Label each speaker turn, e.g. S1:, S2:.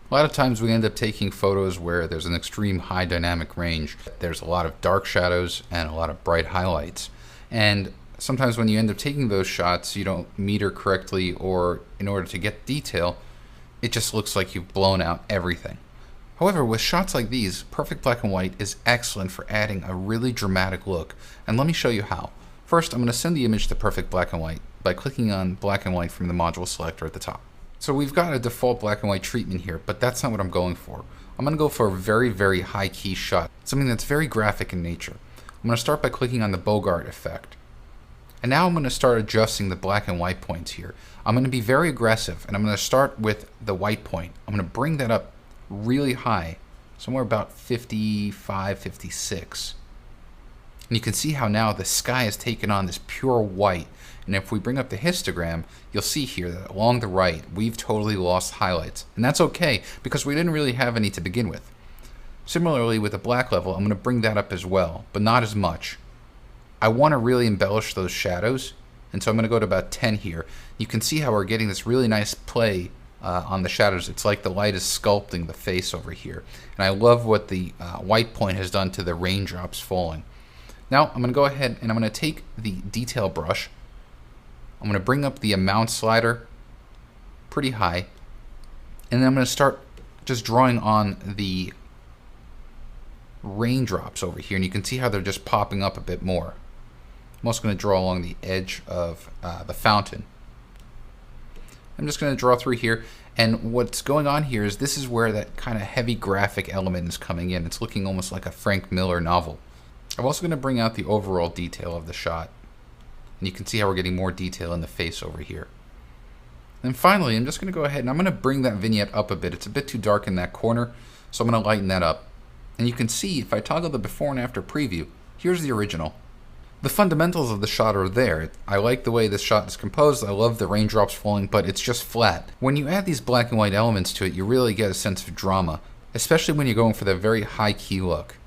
S1: A lot of times we end up taking photos where there's an extreme high dynamic range. There's a lot of dark shadows and a lot of bright highlights. And sometimes when you end up taking those shots, you don't meter correctly, or in order to get detail, it just looks like you've blown out everything. However, with shots like these, Perfect Black and White is excellent for adding a really dramatic look. And let me show you how. First, I'm going to send the image to Perfect Black and White by clicking on Black and White from the module selector at the top. So we've got a default black and white treatment here, but that's not what I'm going for. I'm going to go for a very, very high key shot, something that's very graphic in nature. I'm going to start by clicking on the Bogart effect. And now I'm going to start adjusting the black and white points here. I'm going to be very aggressive, and I'm going to start with the white point. I'm going to bring that up really high, somewhere about 55, 56. And you can see how now the sky has taken on this pure white. And if we bring up the histogram, you'll see here that along the right, we've totally lost highlights. And that's okay, because we didn't really have any to begin with. Similarly, with the black level, I'm going to bring that up as well, but not as much. I want to really embellish those shadows, and so I'm going to go to about 10 here. You can see how we're getting this really nice play on the shadows. It's like the light is sculpting the face over here. And I love what the white point has done to the raindrops falling. Now, I'm going to go ahead and I'm going to take the detail brush. I'm going to bring up the amount slider pretty high, and then I'm going to start just drawing on the raindrops over here, and you can see how they're just popping up a bit more. I'm also going to draw along the edge of the fountain. I'm just going to draw through here, and what's going on here is this is where that kind of heavy graphic element is coming in. It's looking almost like a Frank Miller novel. I'm also going to bring out the overall detail of the shot. And you can see how we're getting more detail in the face over here. And finally, I'm just going to go ahead and I'm going to bring that vignette up a bit. It's a bit too dark in that corner, so I'm going to lighten that up. And you can see, if I toggle the before and after preview, here's the original. The fundamentals of the shot are there. I like the way this shot is composed. I love the raindrops falling, but it's just flat. When you add these black and white elements to it, you really get a sense of drama, especially when you're going for the very high key look.